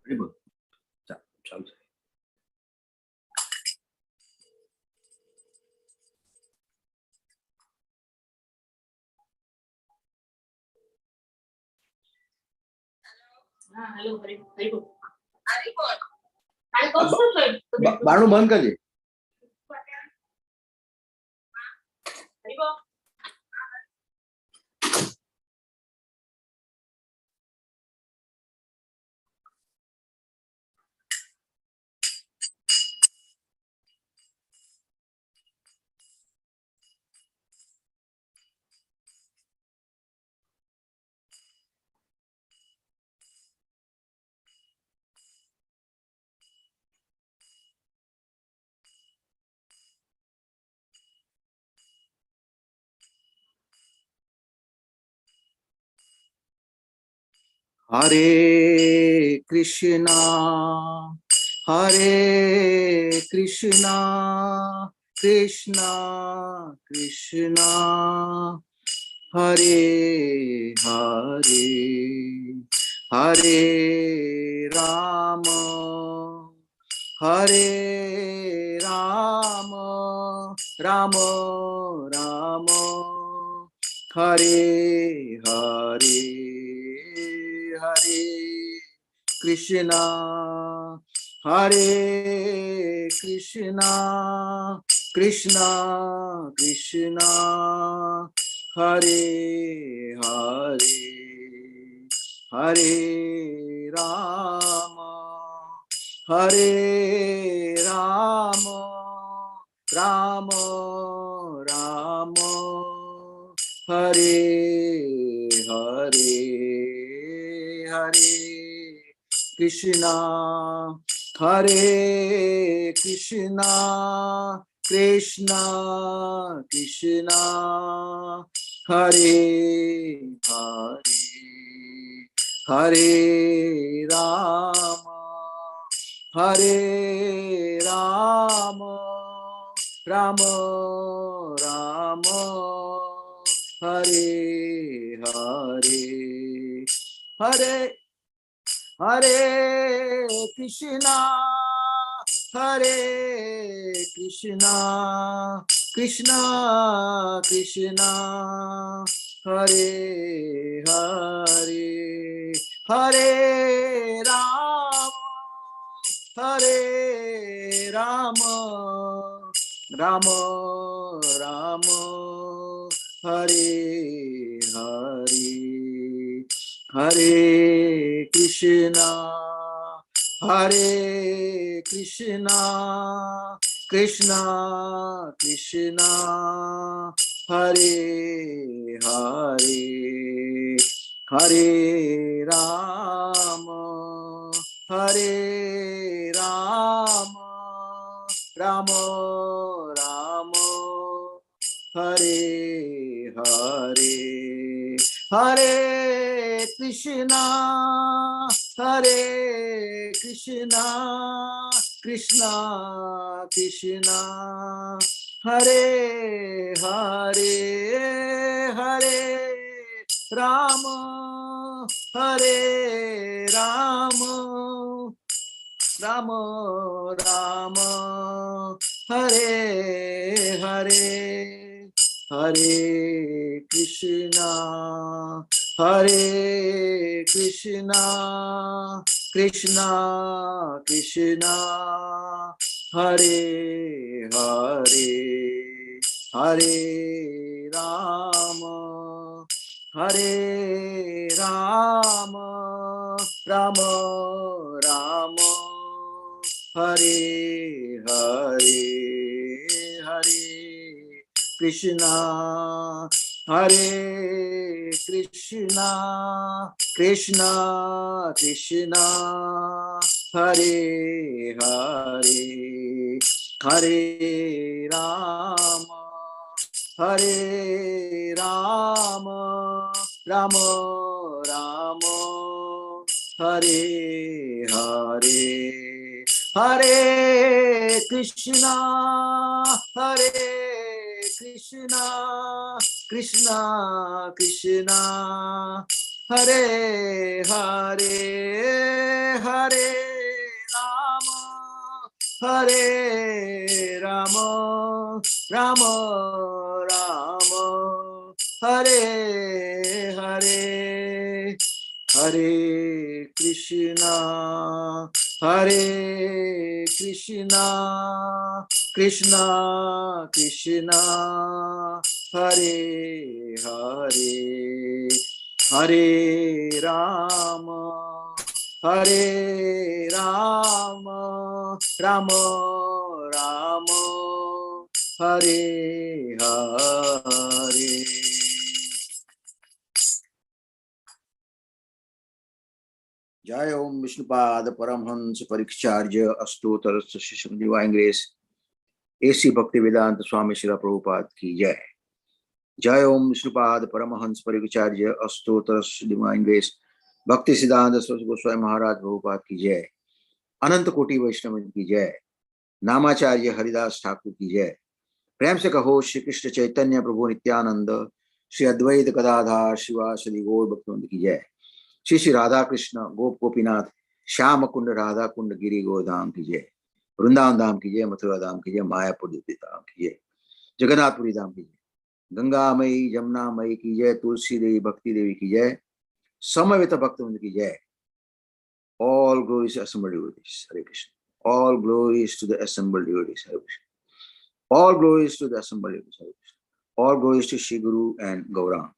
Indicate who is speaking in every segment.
Speaker 1: Very good. चालू से बारणू बंद कर दे. Hare Krishna, Hare Krishna, Krishna Krishna, Hare Hare, Hare Rama, Hare Rama, Rama Rama, Hare Hare. Hare Krishna, Hare Krishna, Krishna Krishna, Hare Hare, Hare Rama, Hare Rama, Rama Rama, Hare Hare. Hare Krishna, Hare Krishna, Krishna Krishna, Hare Hare, Hare Rama, Hare Rama, Rama Rama, Hare Hare. Hare Hare Krishna, Hare Krishna, Krishna Krishna, Hare Hare, Hare Rama, Hare Rama, Rama Rama, Hare Hare. Hare Krishna, Hare Krishna, Krishna Krishna, Hare Hare, Hare Rama, Hare Rama, Rama Rama, Hare Hare, Hare Krishna, Hare Krishna, Krishna Krishna, Hare Hare, Hare Rama, Hare Rama, Rama Rama, Hare Hare, Hare Krishna, Hare Krishna, Krishna Krishna, Hare Hare, Hare Rama, Hare Rama, Rama Rama, Hare Hare, Hare Krishna, Hare Krishna, Krishna Krishna, Hare Hare, Hare Rama, Hare Rama, Rama Rama, Hare Hare, Hare Krishna, Hare Krishna, Krishna Krishna, Hare Hare, Hare Rama, Hare Rama, Rama Rama, Hare Hare, Hare Krishna, Hare Krishna, Krishna Krishna, Hare Hare, Hare Rama, Hare Rama, Rama Rama, Hare Hare. Jai Om Vishnupad Paramhans Parikcharya Astotar Shisham Divine Grace A.C. Bhaktivedanta Swami Srila Prabhupada ki Jai. Jai Om Vishnupad Paramhans Parikcharya Astotar Divine Grace Bhakti Siddhanta Saraswati Goswami Maharaj Prabhupada ki Jai. Ananta Koti Vaishnava ki Jai. Namacharya Haridas Thakur ki Jai. प्रेम से कहो श्री कृष्ण चैतन्य प्रभु नित्यानंद श्री अद्वैत गदाधर शिवासदि गौर भक्तवृंद की जय। श्री श्री राधा कृष्ण गोप गोपीनाथ श्याम कुंड राधा कुंड गिरी गोधाम की जय। वृंदावन धाम की जय, मथुरा धाम की जय, मायापुर धाम की जय, जगन्नाथपुरी धाम की जय, गंगा मई जमुना मई की जय, तुलसी देवी भक्ति देवी की जय, समवेत भक्तवृंद की जय। All glories to assembled devotees. Hare Krishna. All glories to the assembled devotees. Hare Krishna. All glories to the assembled devotees. All glories to Shri Guru and Gaurang.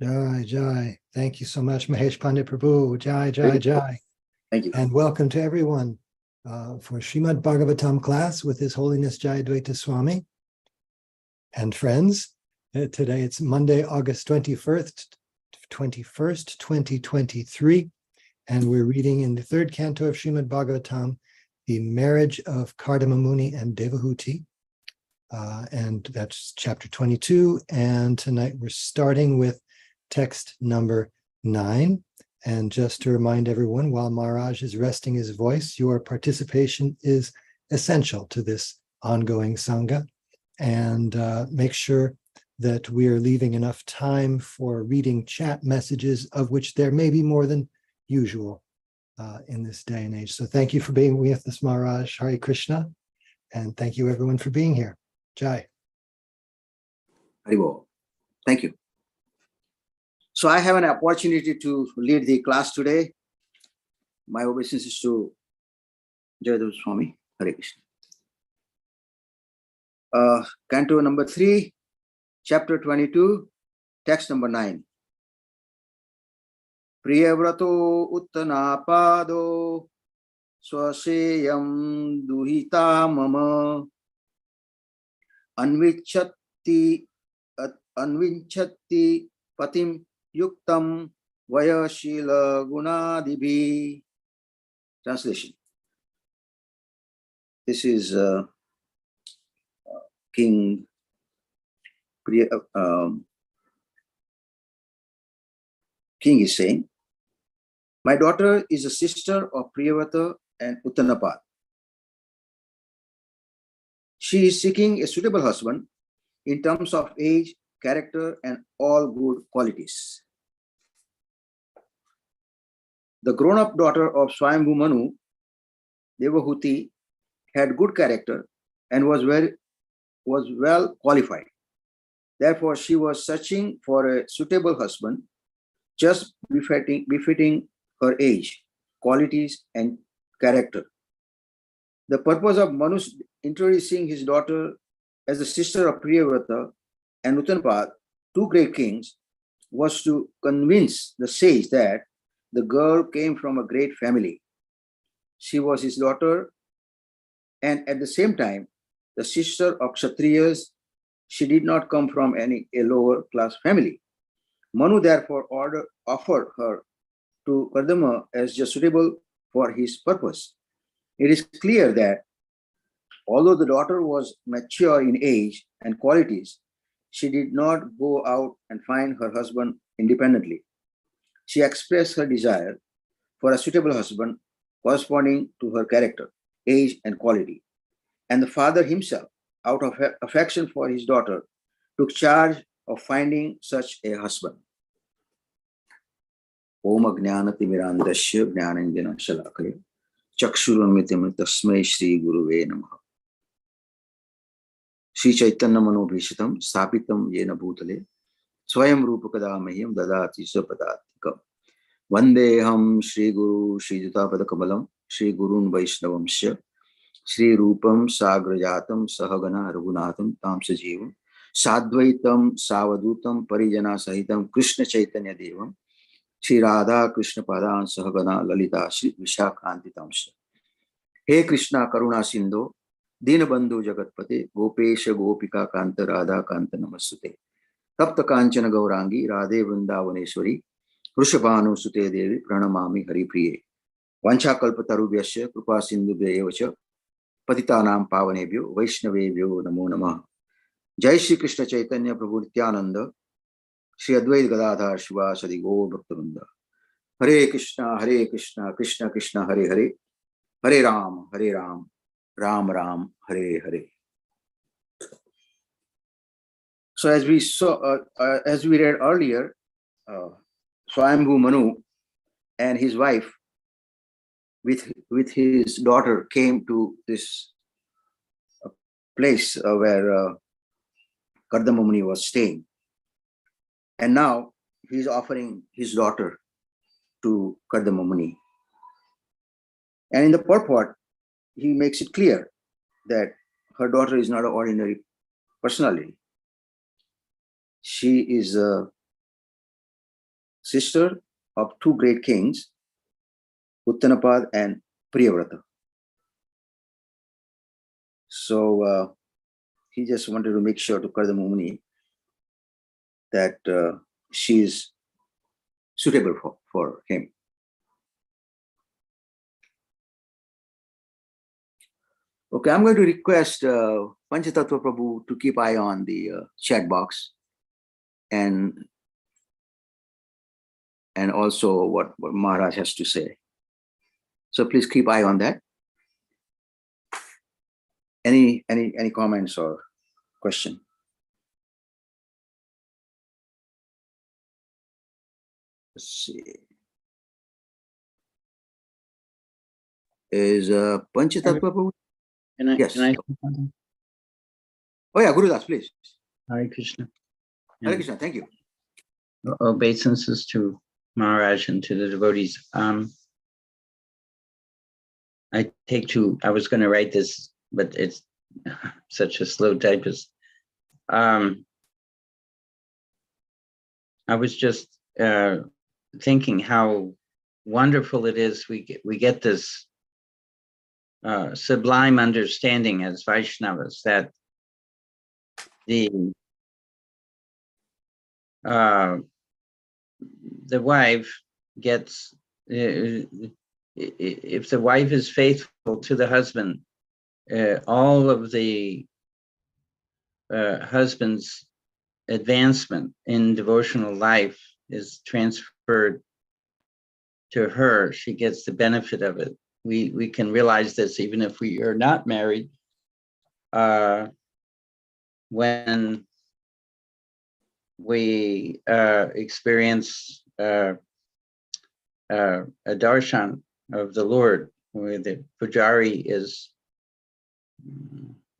Speaker 2: Jai, Jai. Thank you so much, Mahesh Pandit Prabhu. Jai, Jai, Jai.
Speaker 1: Thank you.
Speaker 2: And welcome to everyone for Srimad Bhagavatam class with His Holiness Jayadvaita Swami and friends. Today it's Monday, August 21st, 2023, and we're reading in the third canto of Srimad Bhagavatam, the marriage of Kardama Muni and Devahuti. And that's chapter 22. And tonight we're starting with text number 9. And just to remind everyone, while Maharaj is resting his voice, your participation is essential to this ongoing Sangha. And make sure that we are leaving enough time for reading chat messages, of which there may be more than usual in this day and age. So thank you for being with us, Maharaj. Hare Krishna. And thank you everyone for being here. Jai.
Speaker 1: Haribol. Thank you. So I have an opportunity to lead the class today. My obeisance is to Jayadvaita Swami. Hare Krishna. Canto number 3, chapter 22, text number 9. Priyavrato uttanapado swaseyam duhita mama anvichatti patim yuktam vayashila gunadibhi. Translation. This is King King is saying, my daughter is a sister of Priyavata and Uttanapad. She is seeking a suitable husband in terms of age, character, and all good qualities. The grown-up daughter of Swayambhu Manu, Devahuti, had good character and was well qualified. Therefore, she was searching for a suitable husband, just befitting her age, qualities, and character. The purpose of Manu introducing his daughter as the sister of Priyavata and Uttanapad, two great kings, was to convince the sage that the girl came from a great family. She was his daughter, and at the same time, the sister of Kshatriyas. She did not come from a lower class family. Manu therefore offered her to Kardama as just suitable for his purpose. It is clear that although the daughter was mature in age and qualities, she did not go out and find her husband independently. She expressed her desire for a suitable husband corresponding to her character, age, and quality. And the father himself, out of affection for his daughter, took charge of finding such a husband. Om Ajnanatimirandasya Jnananjana Shalakaya Chakshurunmitim Tasmai Shri Guruve Namaha. Shri Chaitanya Manobhishitam Stapitam Yena Bhutale Swayam Rupakada Mahyam Dadati Sapadatikam Vandeham Shri Guru Shri Jutapada Kamalam Shri Gurun Vaishnavamsya Shri Rupam Sagrajatam Sahagana Raghunatham Tam Sajivam Sadvaitam Savadutam Parijana Sahitam Krishna Chaitanya Devam Shri Radha Krishna Padan Sahagana Lalita Shri Vishakhantitamsya. He Krishna Karuna Sindhu Dinabandhu Jagatpate Gopesha Gopika Kanta Radha Kanta Namasute Tapta Kanchana Gaurangi Radhe Vrindavaneshwari Rushabhanu Sute Devi Pranamami Hari Priye Vancha Kalpatarubhyasya Krupa Sindhu Bhyevacha Patitanam Pavanebhyo Vaishnavebhyo Namo Namah. Jai Shri Krishna Chaitanya Prabhu Nityananda Shri Advaita Gadadhar Shivasadi Gaur Bhaktivinoda. Hare Krishna Krishna Krishna Hare Hare Hare Ram Ram Ram Hare Hare. So as we saw, as we read earlier, Swayambhu Manu and his wife with his daughter came to this place where Kardama Muni was staying. And now he's offering his daughter to Kardama Muni. And in the purport, he makes it clear that her daughter is not an ordinary personality. She is a sister of two great kings, Uttanapad and Priyavrata. So he just wanted to make sure to Kardama Muni that she is suitable for him. Okay, I'm going to request Panchatattva Prabhu to keep eye on the chat box and also what Maharaj has to say. So please keep eye on that. Any comments or question? Let's see. Is Panchatattva Prabhu? Yes.
Speaker 3: Can I say something?
Speaker 1: Oh yeah, Gurudas, please.
Speaker 3: Hare Krishna.
Speaker 1: Hare Krishna, thank you.
Speaker 3: Obeisances to Maharaj and to the devotees. I was going to write this, but it's such a slow typist. I was just thinking how wonderful it is we get this sublime understanding as Vaishnavas that the wife gets, if the wife is faithful to the husband, all of the husband's advancement in devotional life is transferred to her. She gets the benefit of it. We can realize this even if we are not married. When we experience a darshan of the Lord, where the pujari is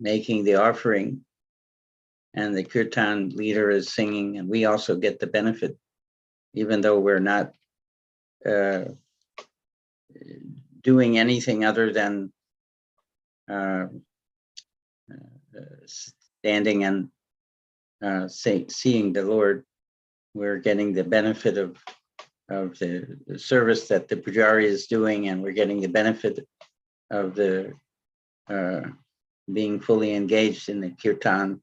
Speaker 3: making the offering and the kirtan leader is singing, and we also get the benefit, even though we're not doing anything other than standing and seeing the Lord. We're getting the benefit of the service that the pujari is doing, and we're getting the benefit of the being fully engaged in the kirtan.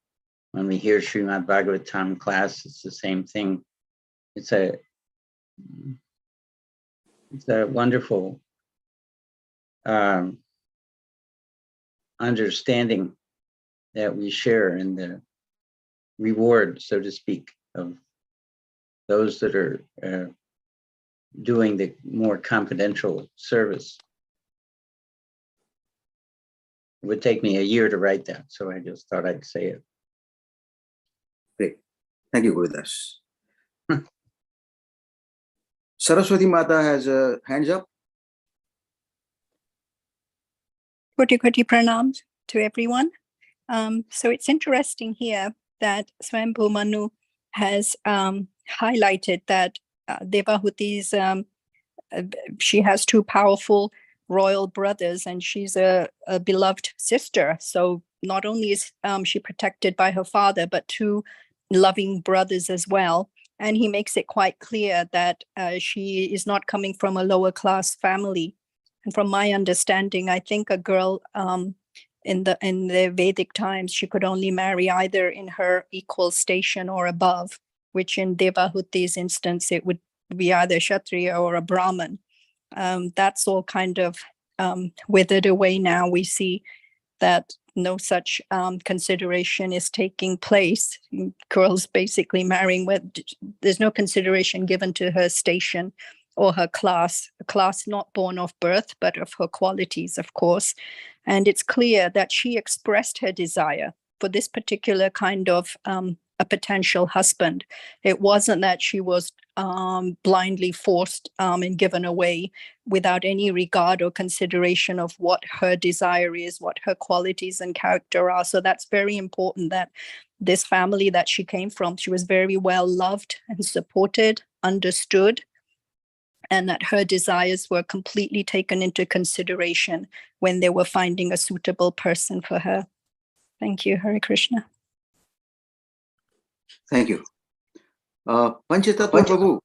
Speaker 3: When we hear Srimad Bhagavatam class, it's the same thing. It's a wonderful understanding that we share in the reward, so to speak, of those that are doing the more confidential service. It would take me a year to write that, so I just thought I'd say it.
Speaker 1: Great. Thank you, Gurudas. Saraswati Mata has hands up.
Speaker 4: Koti Koti pranams to everyone. So it's interesting here that Swambhu Manu has highlighted that Devahuti's, she has two powerful royal brothers and she's a beloved sister. So not only is she protected by her father, but two loving brothers as well. And he makes it quite clear that she is not coming from a lower class family. And from my understanding, I think a girl in the Vedic times, she could only marry either in her equal station or above, which in Devahuti's instance, it would be either Kshatriya or a Brahmin. That's all kind of withered away now. We see that no such consideration is taking place. Girls basically marrying with, there's no consideration given to her station or her class, a class not born of birth, but of her qualities, of course. And it's clear that she expressed her desire for this particular kind of a potential husband. It wasn't that she was blindly forced and given away without any regard or consideration of what her desire is, what her qualities and character are. So that's very important that this family that she came from, she was very well loved and supported, understood, and that her desires were completely taken into consideration when they were finding a suitable person for her. Thank you, Hare Krishna.
Speaker 1: Thank you. Panchatattva Prabhu,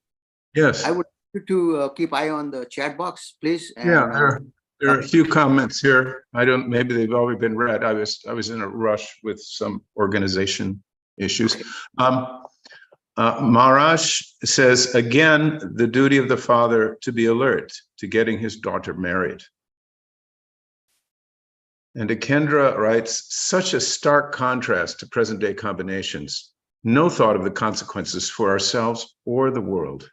Speaker 5: Yes.
Speaker 1: I would like you to keep eye on the chat box, please. And,
Speaker 5: Yeah, there are a few comments here. Maybe they've already been read. I was in a rush with some organization issues. Maharaj says, again, the duty of the father to be alert to getting his daughter married. And Akendra writes, such a stark contrast to present day combinations. No thought of the consequences for ourselves or the world.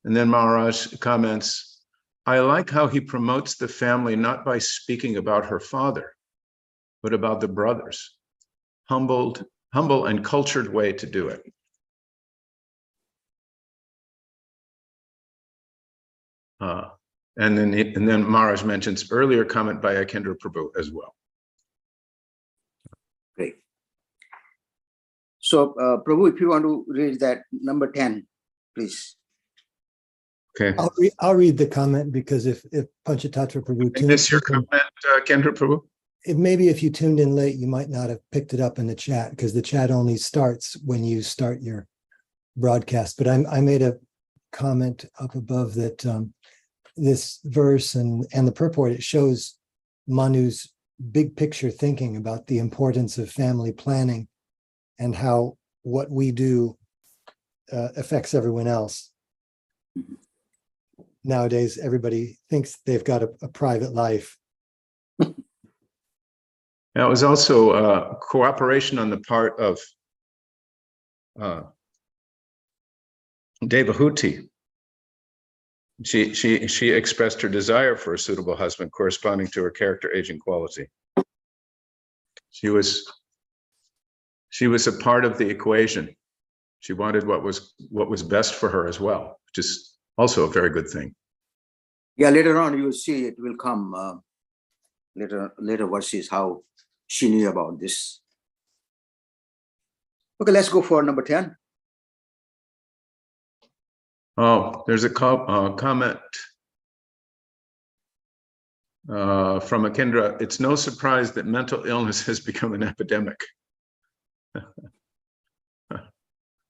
Speaker 5: And then Maharaj comments, I like how he promotes the family not by speaking about her father, but about the brothers. Humble and cultured way to do it. And then Maharaj mentions earlier comment by Akendra Prabhu as well.
Speaker 1: Great. So, Prabhu, if you want to read that number 10, please.
Speaker 5: Okay.
Speaker 2: I'll read the comment because if Panchatattva Prabhu
Speaker 5: Is this your comment, Akendra Prabhu?
Speaker 2: Maybe if you tuned in late, you might not have picked it up in the chat because the chat only starts when you start your broadcast. But I made a comment up above that this verse and the purport, it shows Manu's big picture thinking about the importance of family planning and how what we do affects everyone else. Nowadays, everybody thinks they've got a private life.
Speaker 5: Now, it was also cooperation on the part of Devahuti. She expressed her desire for a suitable husband corresponding to her character, age, and quality. She was a part of the equation. She wanted what was best for her as well, which is also a very good thing.
Speaker 1: Yeah, later on you will see it will come later verses how she knew about this. Okay, let's go for number 10.
Speaker 5: Oh, there's a comment from Akendra. It's no surprise that mental illness has become an epidemic.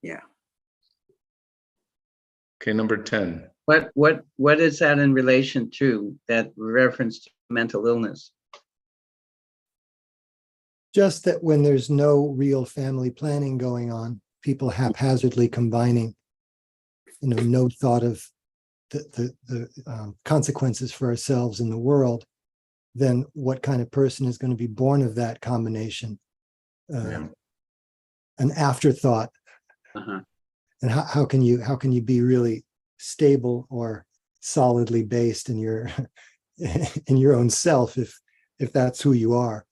Speaker 1: Yeah.
Speaker 5: Okay, number 10.
Speaker 3: What is that in relation to, that reference to mental illness?
Speaker 2: Just that when there's no real family planning going on, people haphazardly combining, no thought of the consequences for ourselves in the world, then what kind of person is going to be born of that combination? An afterthought. And how can you be really stable or solidly based in your in your own self if that's who you are?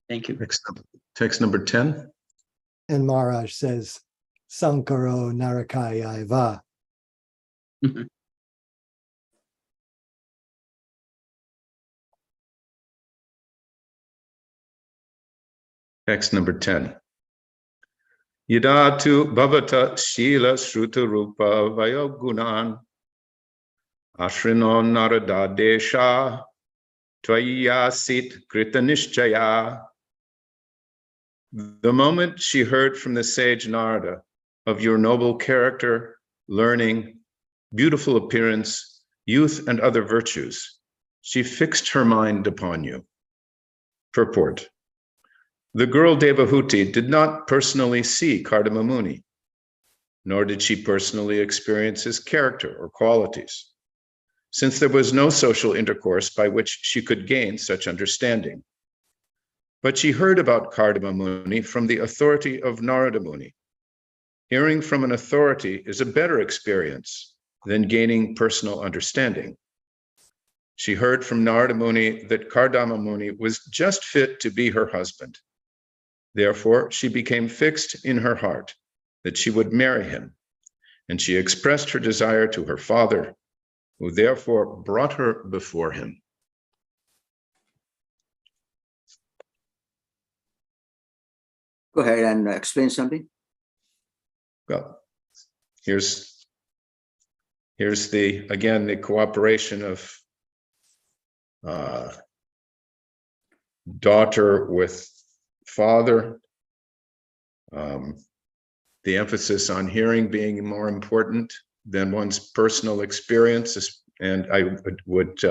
Speaker 3: Thank you.
Speaker 5: Next, Text number 10.
Speaker 2: And Maharaj says, Sankaro Narakaya Va.
Speaker 5: Text number 10. Yadatu bhavata shila shruta rupa vayogunan ashrino narada desha tvayasit krita nishchaya. The moment she heard from the sage Narada of your noble character, learning, beautiful appearance, youth, and other virtues, she fixed her mind upon you. Purport. The girl Devahuti did not personally see Kardama Muni, nor did she personally experience his character or qualities, since there was no social intercourse by which she could gain such understanding. But she heard about Kardama Muni from the authority of Narada Muni. Hearing from an authority is a better experience than gaining personal understanding. She heard from Narada Muni that Kardama Muni was just fit to be her husband. Therefore, she became fixed in her heart that she would marry him, and she expressed her desire to her father, who therefore brought her before him.
Speaker 1: Go ahead and explain something.
Speaker 5: Well, here's the cooperation of daughter with father, the emphasis on hearing being more important than one's personal experience. And I would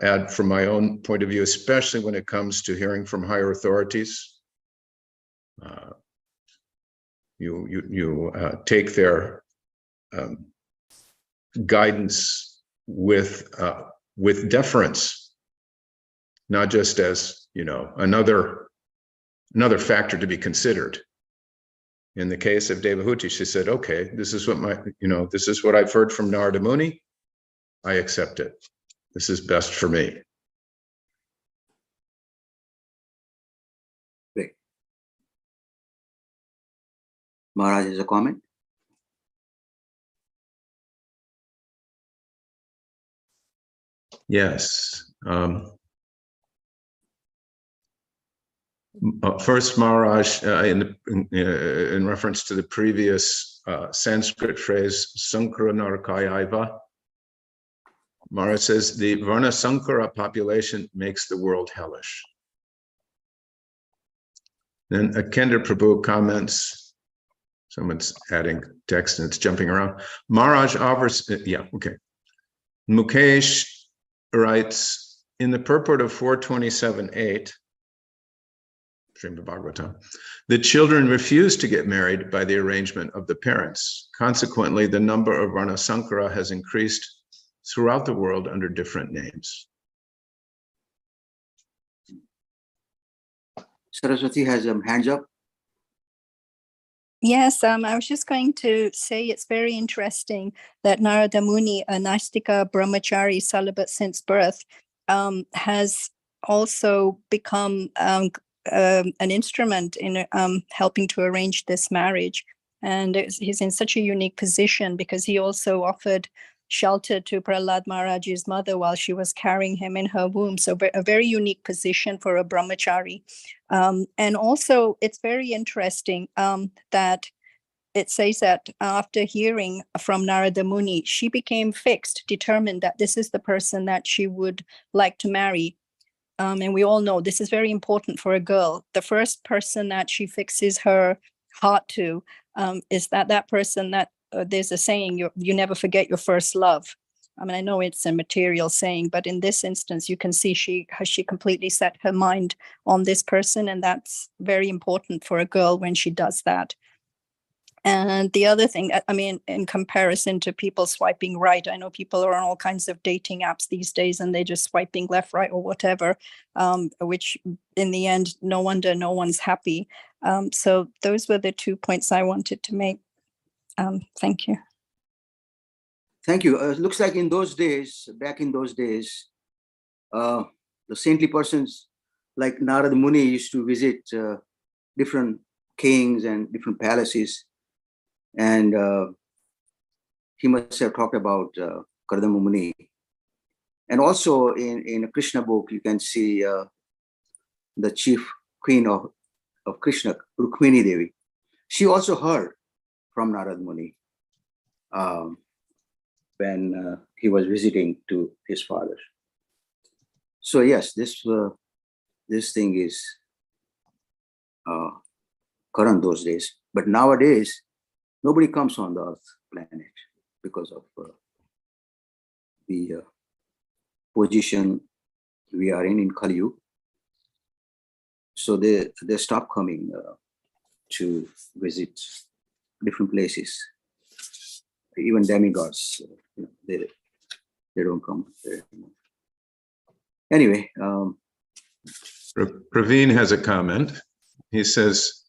Speaker 5: add from my own point of view, especially when it comes to hearing from higher authorities, you take their guidance with deference, not just as another factor to be considered. In the case of Devahuti, she said, "Okay, this is what I've heard from Narada Muni. I accept it. This is best for me."
Speaker 1: Great. Maharaj has a comment.
Speaker 5: Yes. First, Maharaj, in reference to the previous Sanskrit phrase, Sankara Narakayaiva, Maharaj says the Varna Sankara population makes the world hellish. Then Akender Prabhu comments, someone's adding text and it's jumping around. Maharaj offers, Mukesh writes, in the purport of 427.8, Srimad Bhagavatam, the children refuse to get married by the arrangement of the parents. Consequently, the number of Varna Sankara has increased throughout the world under different names.
Speaker 1: Saraswati has hands up.
Speaker 4: Yes, I was just going to say it's very interesting that Narada Muni, a Nastika brahmachari celibate since birth, has also become an instrument in helping to arrange this marriage. And he's in such a unique position because he also offered shelter to Prahlad Maharaj's mother while she was carrying him in her womb. So a very unique position for a brahmachari. And also, it's very interesting that it says that after hearing from Narada Muni, she became fixed, determined that this is the person that she would like to marry. And we all know this is very important for a girl. The first person that she fixes her heart to is that person that there's a saying, you never forget your first love. I mean, I know it's a material saying, but in this instance, you can see she completely set her mind on this person. And that's very important for a girl when she does that. And the other thing, I mean, in comparison to people swiping right, I know people are on all kinds of dating apps these days and they're just swiping left, right, or whatever, which in the end, no wonder no one's happy. So those were the 2 points I wanted to make. Thank you.
Speaker 1: Thank you. It looks like back in those days, the saintly persons like Narada Muni used to visit different kings and different palaces, and he must have talked about Kardama Muni. And also in a Krishna book, you can see the chief queen of Krishna, Rukmini Devi. She also heard from Narada Muni when he was visiting to his father. So yes, this thing is current those days. But nowadays, nobody comes on the Earth planet because of the position we are in Kali Yuga. So they stop coming to visit different places. Even demigods, they don't come there anymore. Anyway,
Speaker 5: Praveen has a comment. He says,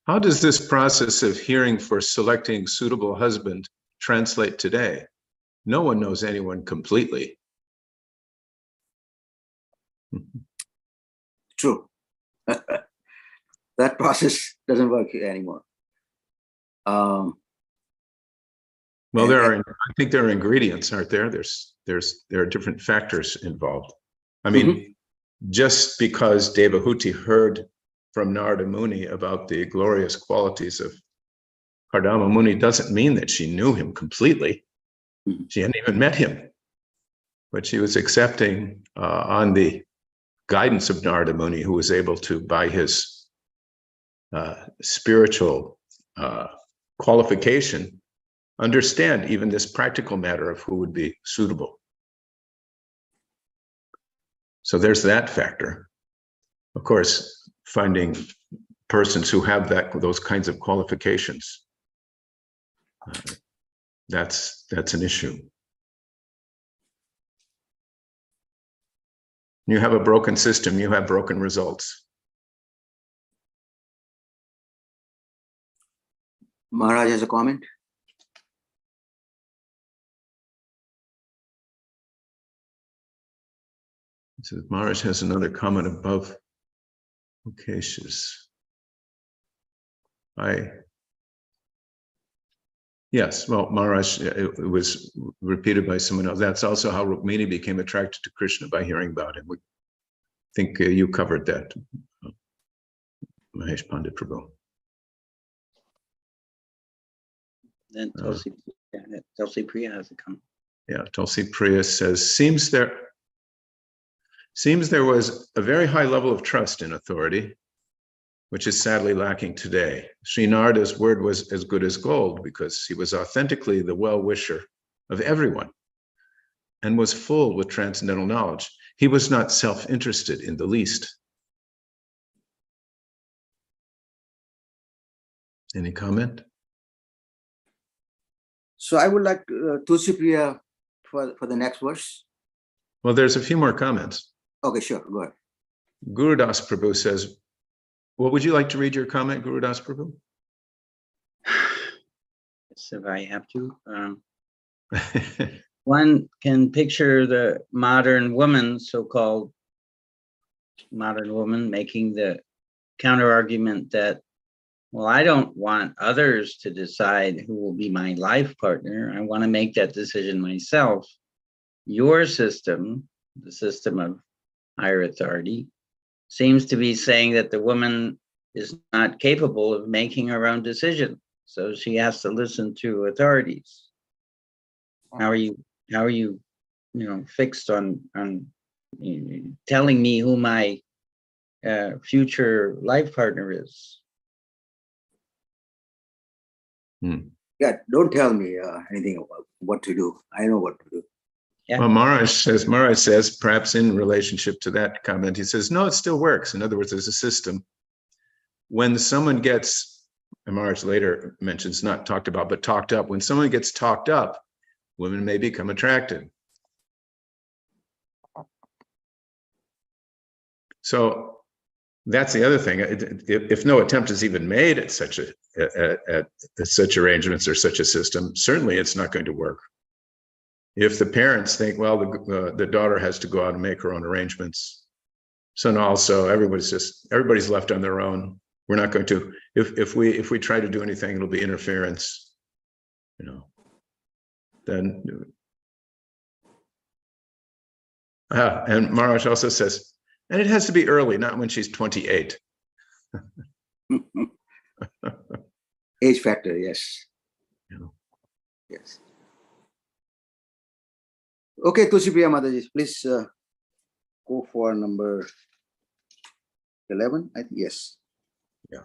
Speaker 5: how does this process of hearing for selecting suitable husband translate today? No one knows anyone completely.
Speaker 1: true. That process doesn't work anymore.
Speaker 5: Well, I think there are ingredients, aren't there? There are different factors involved. I mean, just because Devahuti heard from Narada Muni about the glorious qualities of Kardama Muni doesn't mean that she knew him completely. She hadn't even met him, but she was accepting on the guidance of Narada Muni, who was able to, by his spiritual qualification, understand even this practical matter of who would be suitable. So there's that factor. Of course, finding persons who have those kinds of qualifications, that's an issue. You have a broken system, you have broken results.
Speaker 1: Maharaj has a comment.
Speaker 5: So Maharaj has another comment above. Okay, yes, well, Maharaj, it was repeated by someone else. That's also how Rukmini became attracted to Krishna, by hearing about him. We think you covered that, Mahesh Pandit Prabhu.
Speaker 3: Then Tulsi Priya has a comment.
Speaker 5: Yeah, Tulsi Priya says, seems there was a very high level of trust in authority, which is sadly lacking today. Sri Narada's word was as good as gold because he was authentically the well-wisher of everyone and was full with transcendental knowledge. He was not self-interested in the least. Any comment?
Speaker 1: So I would like Tulsi Priya for the next verse.
Speaker 5: Well, there's a few more comments.
Speaker 1: Okay, sure, go ahead.
Speaker 5: Gurudas Prabhu says, well, would you like to read your comment, Gurudas Prabhu?
Speaker 3: Yes, if I have to. One can picture the modern woman, so-called modern woman, making the counter-argument that, well, I don't want others to decide who will be my life partner. I want to make that decision myself. Your system, the system of higher authority, seems to be saying that the woman is not capable of making her own decision. So she has to listen to authorities. How are you fixed on telling me who my future life partner is?
Speaker 1: Yeah, don't tell me anything about what to do. I know what to do.
Speaker 3: Yeah.
Speaker 5: Well, Maharaj says, perhaps in relationship to that comment, he says, no, it still works. In other words, there's a system. When someone gets, and Maharaj later mentions not talked about, but talked up, when someone gets talked up, women may become attracted. So that's the other thing. If no attempt is even made at such arrangements or such a system, certainly it's not going to work. If the parents think, well, the daughter has to go out and make her own arrangements, So now also everybody's left on their own. We're not going to, if we try to do anything, it'll be interference, then. And Maharaj also says, and it has to be early, not when she's 28.
Speaker 1: Age factor, yes. Yes. Okay, Tulsipriya Mataji, please go for number 11. I think yes.
Speaker 5: Yeah.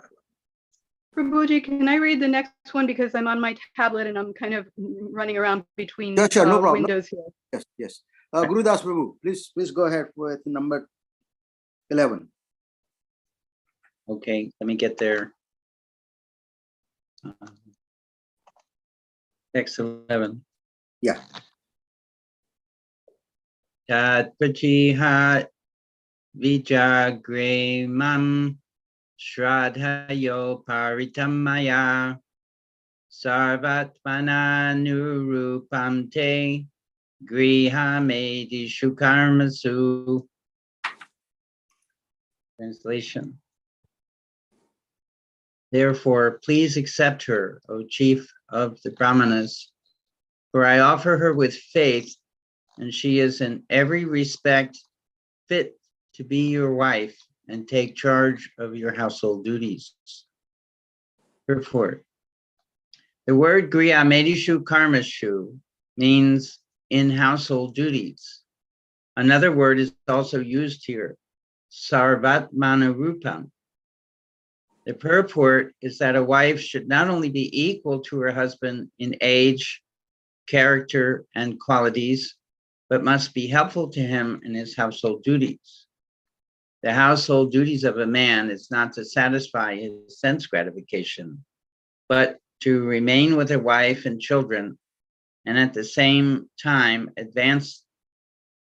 Speaker 6: Prabhuji, can I read the next one because I'm on my tablet and I'm kind of running around between
Speaker 1: Sure, no problem.
Speaker 6: windows here.
Speaker 1: Yes, yes. Gurudas Prabhu, please go ahead with number 11.
Speaker 3: Okay, let me get there. Text 11.
Speaker 1: Yeah.
Speaker 3: Tat prachiha vijagrimam shraddhayo paritamaya sarvatmana nurupam te grihamedishu karmasu. Translation. Therefore, please accept her, O chief of the Brahmanas, for I offer her with faith, and she is in every respect fit to be your wife and take charge of your household duties. Purport. The word Griyamedishu Karmashu means in household duties. Another word is also used here, Sarvatmana Rupam. The purport is that a wife should not only be equal to her husband in age, character, and qualities, but must be helpful to him in his household duties. The household duties of a man is not to satisfy his sense gratification, but to remain with a wife and children, and at the same time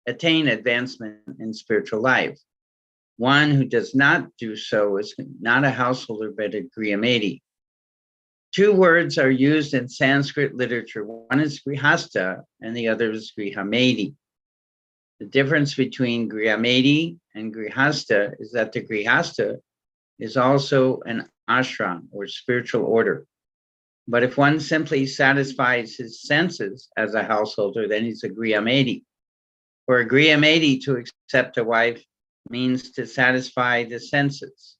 Speaker 3: attain advancement in spiritual life. One who does not do so is not a householder, but a griyamedi. Two words are used in Sanskrit literature. One is grihasta and the other is grihamedi. The difference between griyamedi and grihasta is that the grihasta is also an ashram or spiritual order. But if one simply satisfies his senses as a householder, then he's a griyamedi. For a griyamedi to accept a wife means to satisfy the senses.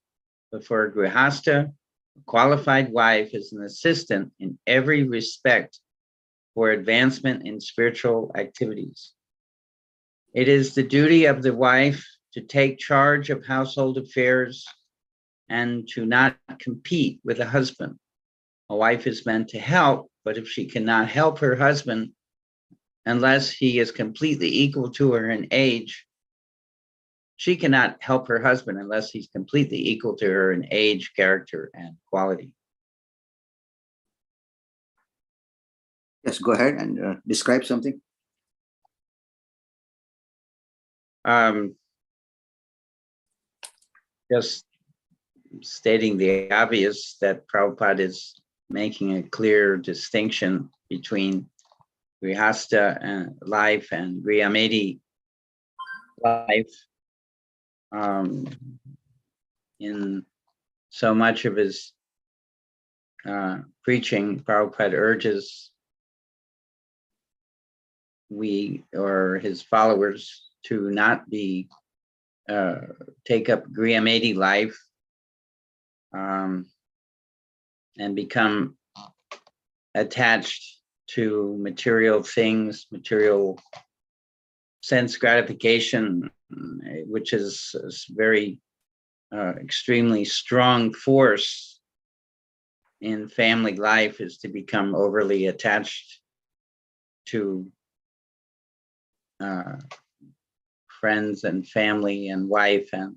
Speaker 3: But for a grihasta, a qualified wife is an assistant in every respect for advancement in spiritual activities. It is the duty of the wife to take charge of household affairs and to not compete with the husband. A wife is meant to help, but if she cannot help her husband unless he is completely equal to her in age, she cannot help her husband unless he's completely equal to her in age, character, and quality.
Speaker 1: Yes, go ahead and describe something.
Speaker 3: Just stating the obvious that Prabhupada is making a clear distinction between grihasta life and griyamedi life. In so much of his preaching, Prabhupada urges we or his followers to not be take up griyamedi life and become attached to material things, material sense gratification, which is a very extremely strong force in family life, is to become overly attached to friends and family and wife and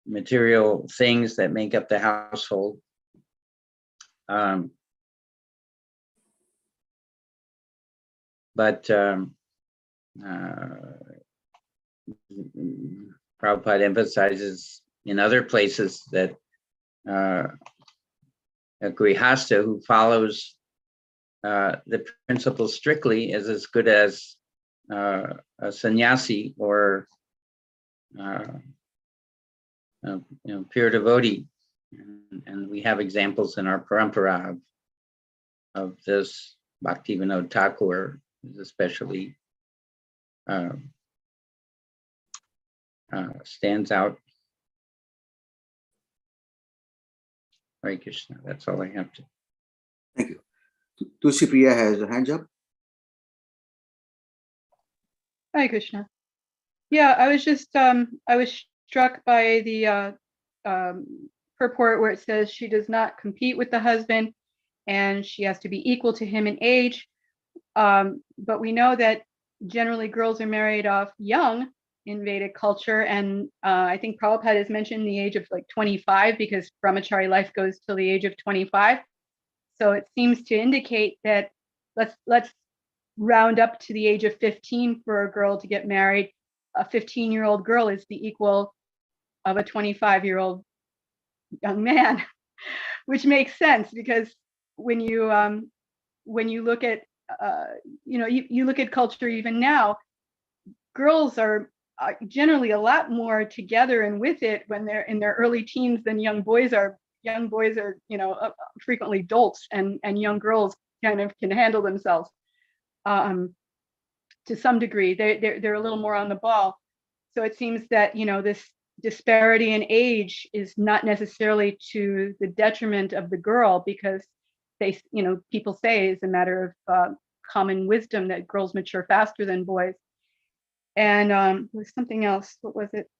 Speaker 3: material things that make up the household. But Prabhupada emphasizes in other places that a grihasta who follows the principles strictly is as good as a sannyasi or pure devotee. And we have examples in our parampara of this. Bhaktivinoda Thakur is especially stands out. Hare Krishna. That's all I have to.
Speaker 1: Thank you. Tulsi Priya has a hand up.
Speaker 6: Hare Krishna. Yeah, I was just I was struck by the purport where it says she does not compete with the husband and she has to be equal to him in age. But we know that generally girls are married off young in Vedic culture, and I think Prabhupada has mentioned the age of like 25 because brahmachari life goes till the age of 25. So it seems to indicate that let's round up to the age of 15 for a girl to get married. A 15-year-old girl is the equal of a 25-year-old young man, which makes sense because when you look at you look at culture even now, girls are generally a lot more together and with it when they're in their early teens than young boys are. Young boys are frequently dolts, and young girls kind of can handle themselves to some degree. They're a little more on the ball. So it seems that this disparity in age is not necessarily to the detriment of the girl, because people say it's a matter of common wisdom that girls mature faster than boys. And there's something else. What was it?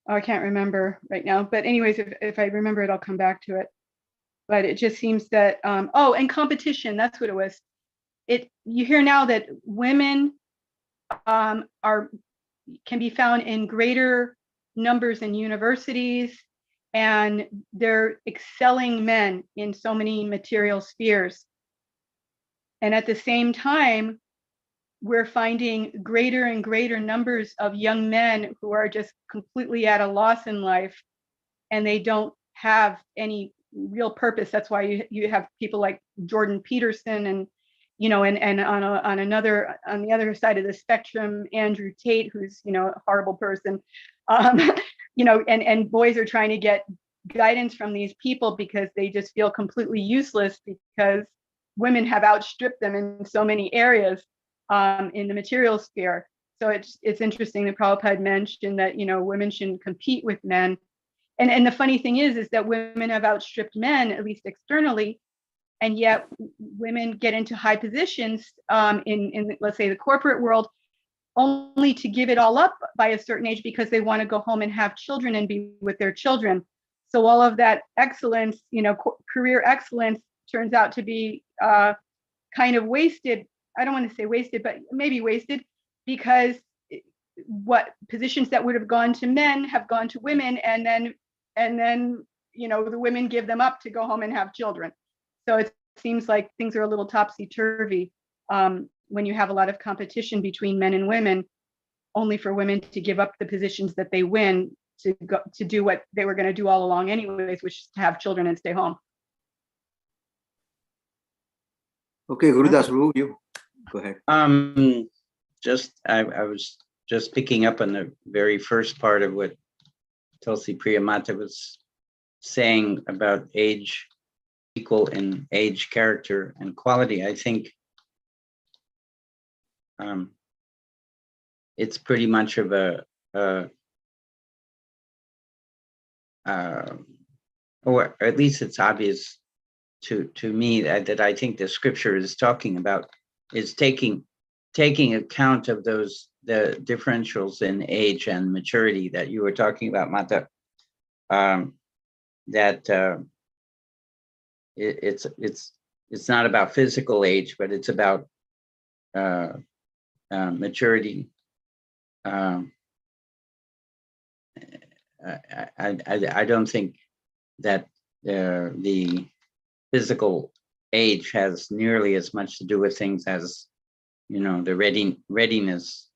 Speaker 6: I can't remember right now. But anyways, if I remember it, I'll come back to it. But it just seems that and competition. That's what it was. You hear now that women can be found in greater numbers in universities, and they're excelling men in so many material spheres. And at the same time, we're finding greater and greater numbers of young men who are just completely at a loss in life, and they don't have any real purpose. That's why you have people like Jordan Peterson and and on the other side of the spectrum, Andrew Tate, who's a horrible person, and boys are trying to get guidance from these people because they just feel completely useless because women have outstripped them in so many areas in the material sphere. So it's interesting that Prabhupada mentioned that women shouldn't compete with men, and the funny thing is that women have outstripped men, at least externally. And yet women get into high positions in let's say the corporate world, only to give it all up by a certain age because they want to go home and have children and be with their children. So all of that excellence, career excellence, turns out to be kind of wasted. I don't want to say wasted, but maybe wasted, because what positions that would have gone to men have gone to women, and then the women give them up to go home and have children. So it seems like things are a little topsy-turvy when you have a lot of competition between men and women, only for women to give up the positions that they win to do what they were going to do all along anyways, which is to have children and stay home.
Speaker 1: Okay, Gurudas, you go ahead.
Speaker 3: I was just picking up on the very first part of what Tulsi Priya Mata was saying about age, equal in age, character, and quality. I think it's pretty much of or at least it's obvious to me that I think the scripture is talking about is taking account of the differentials in age and maturity that you were talking about, Mata. It's not about physical age, but it's about maturity. I don't think that the physical age has nearly as much to do with things as the readiness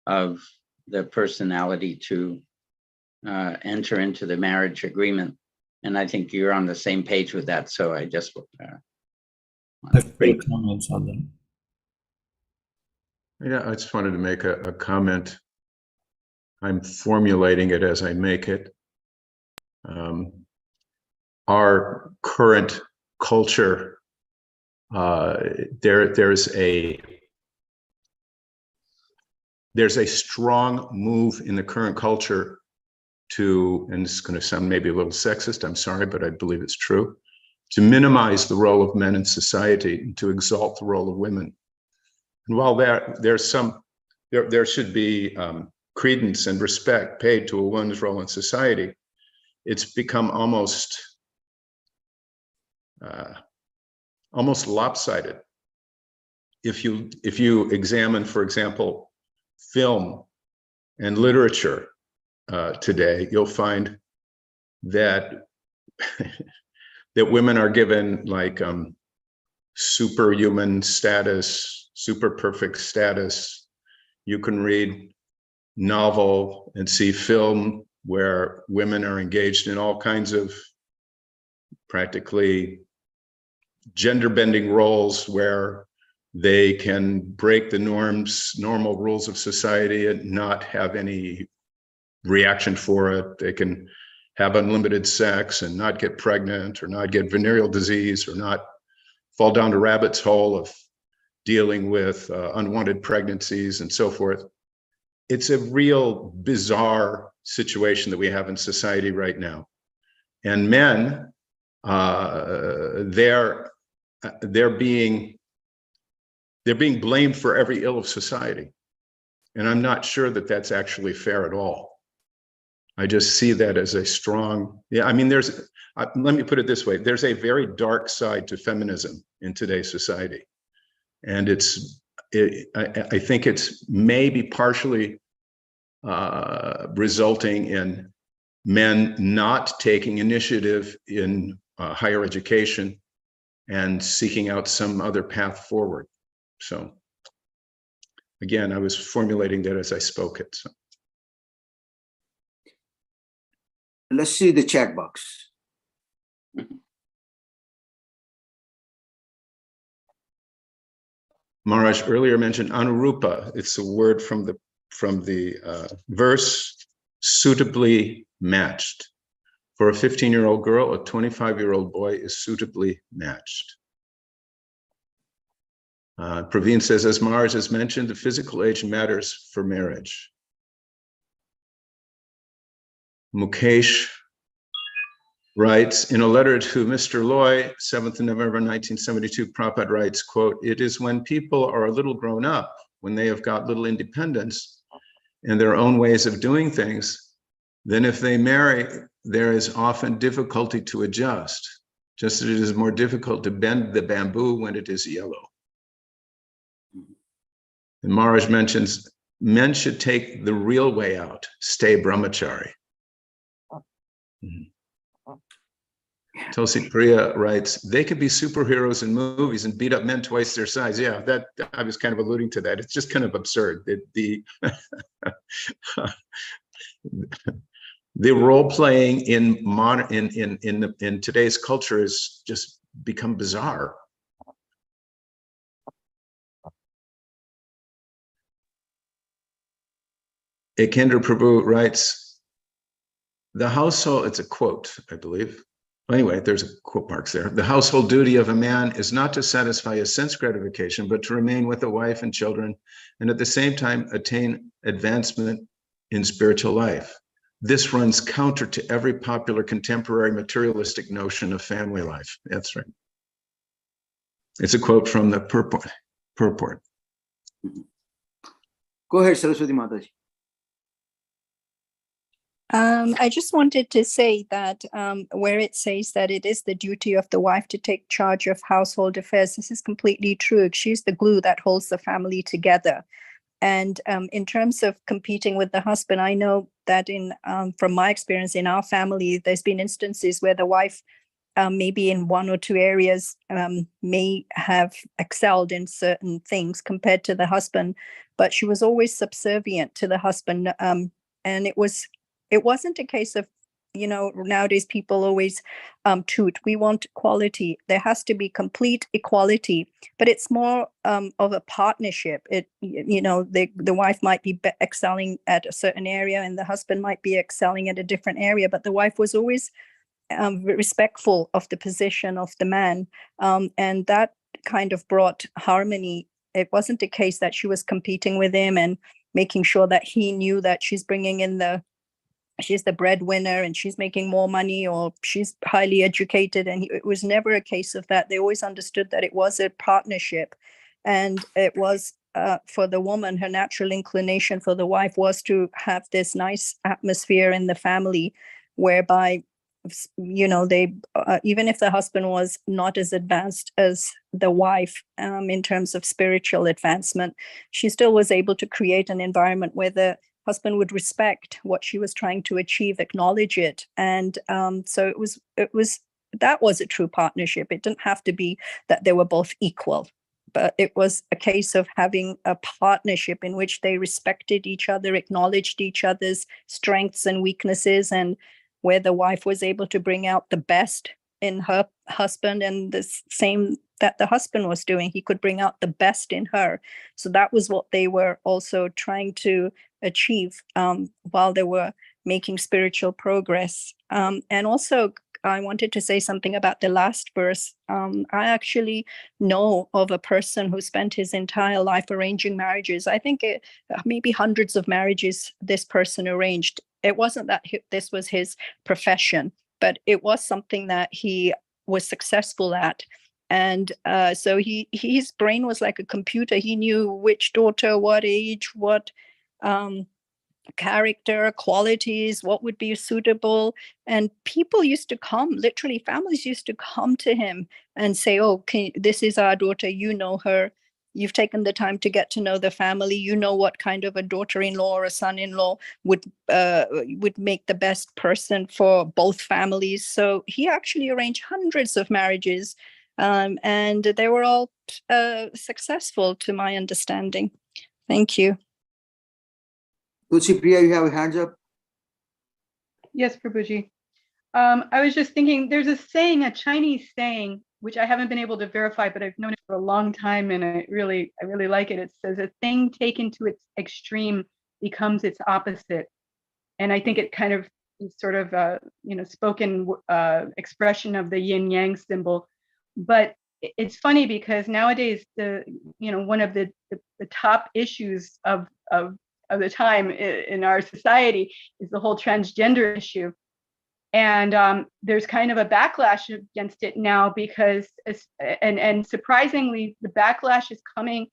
Speaker 3: of the personality to enter into the marriage agreement. And I think you're on the same page with that. So I just
Speaker 7: have great comments on that.
Speaker 5: Yeah, I just wanted to make a comment I'm formulating it as I make it. Our current culture, there's a strong move in the current culture to, and this is going to sound maybe a little sexist, I'm sorry, but I believe it's true, to minimize the role of men in society and to exalt the role of women. And while there should be credence and respect paid to a woman's role in society, it's become almost lopsided. If you examine, for example, film and literature today, you'll find that that women are given like superhuman status, super perfect status. You can read novel and see film where women are engaged in all kinds of practically gender bending roles where they can break the normal rules of society and not have any reaction for it. They can have unlimited sex and not get pregnant or not get venereal disease or not fall down the rabbit's hole of dealing with unwanted pregnancies and so forth. It's a real bizarre situation that we have in society right now. And men, they're being blamed for every ill of society. And I'm not sure that that's actually fair at all. I just see that as a strong, I mean, let me put it this way. There's a very dark side to feminism in today's society. And I think it's maybe partially resulting in men not taking initiative in higher education and seeking out some other path forward. So again, I was formulating that as I spoke it. So.
Speaker 1: Let's see the chat box.
Speaker 5: Maharaj earlier mentioned anurupa. It's a word from the verse, suitably matched. For a 15-year-old girl, a 25-year-old boy is suitably matched. Praveen says, as Maharaj has mentioned, the physical age matters for marriage. Mukesh writes, in a letter to Mr. Loy, 7th of November, 1972, Prabhupada writes, quote, it is when people are a little grown up, when they have got little independence and their own ways of doing things, then if they marry, there is often difficulty to adjust, just as it is more difficult to bend the bamboo when it is yellow. And Maharaj mentions, men should take the real way out, stay brahmachari. Tulsi Priya writes, they could be superheroes in movies and beat up men twice their size. Yeah, that I was kind of alluding to that. It's just kind of absurd. The role playing in today's culture has just become bizarre. Ekendra Prabhu writes, the household, it's a quote, I believe. Anyway, there's quote marks there. The household duty of a man is not to satisfy his sense gratification, but to remain with a wife and children, and at the same time attain advancement in spiritual life. This runs counter to every popular contemporary materialistic notion of family life. That's right. It's a quote from the purport.
Speaker 1: Go ahead, Saraswati Mataji.
Speaker 4: I just wanted to say that where it says that it is the duty of the wife to take charge of household affairs, this is completely true. She's the glue that holds the family together. And in terms of competing with the husband, I know that from my experience in our family, there's been instances where the wife maybe in one or two areas may have excelled in certain things compared to the husband, but she was always subservient to the husband. And it wasn't a case of nowadays people always toot, we want equality. There has to be complete equality, but it's more of a partnership. The wife might be excelling at a certain area and the husband might be excelling at a different area, but the wife was always respectful of the position of the man, and that kind of brought harmony. It wasn't a case that she was competing with him and making sure that he knew that she's the breadwinner and she's making more money, or she's highly educated. And it was never a case of that. They always understood that it was a partnership, and it was for the woman, her natural inclination for the wife was to have this nice atmosphere in the family, whereby they even if the husband was not as advanced as the wife in terms of spiritual advancement, she still was able to create an environment where the husband would respect what she was trying to achieve, acknowledge it. And so that was a true partnership. It didn't have to be that they were both equal, but it was a case of having a partnership in which they respected each other, acknowledged each other's strengths and weaknesses, and where the wife was able to bring out the best in her husband, and the same that the husband was doing. He could bring out the best in her. So that was what they were also trying to achieve while they were making spiritual progress. And also, I wanted to say something about the last verse. I actually know of a person who spent his entire life arranging marriages. I think maybe hundreds of marriages this person arranged. It wasn't that this was his profession, but it was something that he was successful at. And so his brain was like a computer. He knew which daughter, what age, what character, qualities, what would be suitable. And people used to come, literally families used to come to him and say, oh, this is our daughter, you know her. You've taken the time to get to know the family. You know what kind of a daughter-in-law or a son-in-law would make the best person for both families. So he actually arranged hundreds of marriages, and they were all successful, to my understanding. Thank you.
Speaker 1: Tulsi Priya, you have hands up.
Speaker 6: Yes, Prabhuji. I was just thinking, there's a Chinese saying, which I haven't been able to verify, but I've known it for a long time, and I really like it. It says, a thing taken to its extreme becomes its opposite. And I think it kind of is sort of spoken expression of the yin yang symbol. But it's funny because nowadays one of the top issues of the time in our society is the whole transgender issue. And there's kind of a backlash against it now because, and surprisingly, the backlash is coming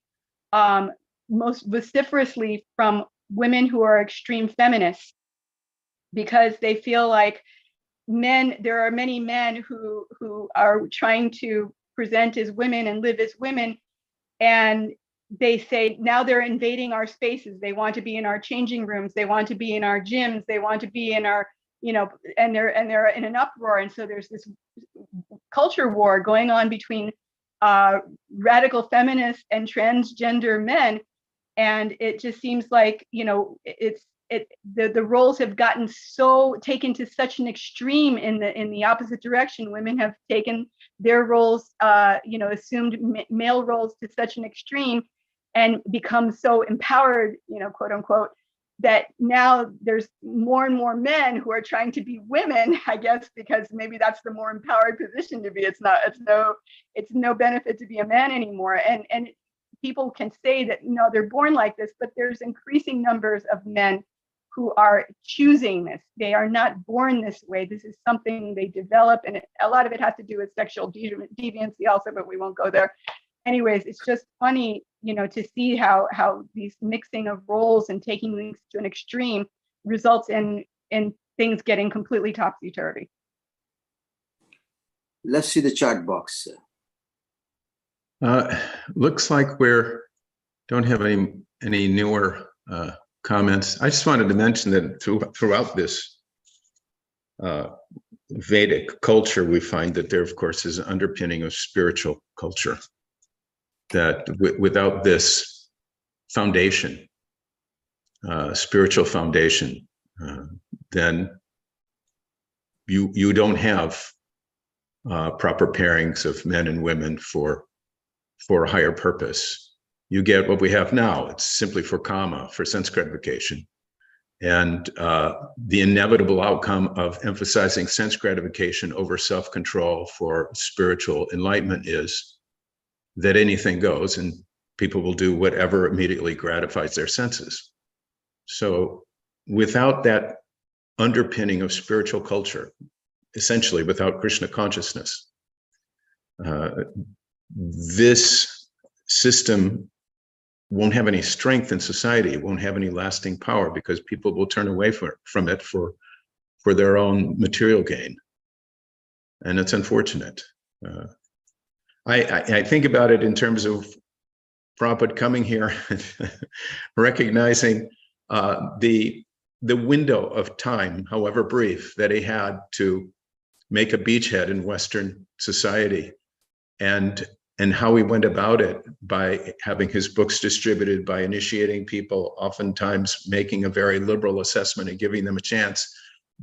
Speaker 6: most vociferously from women who are extreme feminists, because they feel like there are many men who are trying to present as women and live as women, and they say now they're invading our spaces. They want to be in our changing rooms. They want to be in our gyms. They want to be in our and they're in an uproar. And so there's this culture war going on between radical feminists and transgender men. And it just seems like, the roles have gotten taken to such an extreme in the opposite direction. Women have taken their roles, assumed male roles to such an extreme and become so empowered, quote unquote, that now there's more and more men who are trying to be women, I guess, because maybe that's the more empowered position to be. It's no benefit to be a man anymore. And people can say that, they're born like this, but there's increasing numbers of men who are choosing this. They are not born this way. This is something they develop, and a lot of it has to do with sexual deviancy also, but we won't go there. Anyways, it's just funny, to see how these mixing of roles and taking things to an extreme results in things getting completely topsy-turvy.
Speaker 1: Let's see the chat box.
Speaker 5: Looks like don't have any newer comments. I just wanted to mention that throughout this Vedic culture, we find that there, of course, is an underpinning of spiritual culture. That without this foundation, spiritual foundation, then you don't have proper pairings of men and women for a higher purpose. You get what we have now. It's simply for kama, for sense gratification. And the inevitable outcome of emphasizing sense gratification over self-control for spiritual enlightenment is that anything goes and people will do whatever immediately gratifies their senses. So without that underpinning of spiritual culture, essentially without Krishna consciousness, this system won't have any strength in society, won't have any lasting power, because people will turn away from it for their own material gain. And it's unfortunate. I think about it in terms of Prabhupada coming here and recognizing the window of time, however brief, that he had to make a beachhead in Western society, and how he went about it by having his books distributed, by initiating people, oftentimes making a very liberal assessment and giving them a chance,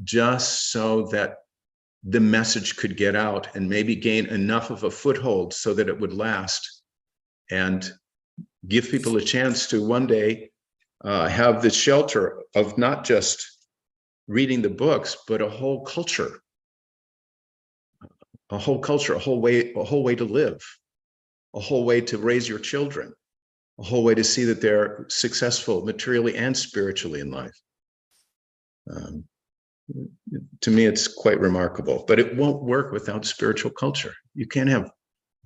Speaker 5: just so that the message could get out and maybe gain enough of a foothold so that it would last and give people a chance to one day have the shelter of not just reading the books, but a whole culture, a whole way to live, a whole way to raise your children, a whole way to see that they're successful materially and spiritually in life. To me, it's quite remarkable, but it won't work without spiritual culture. You can't have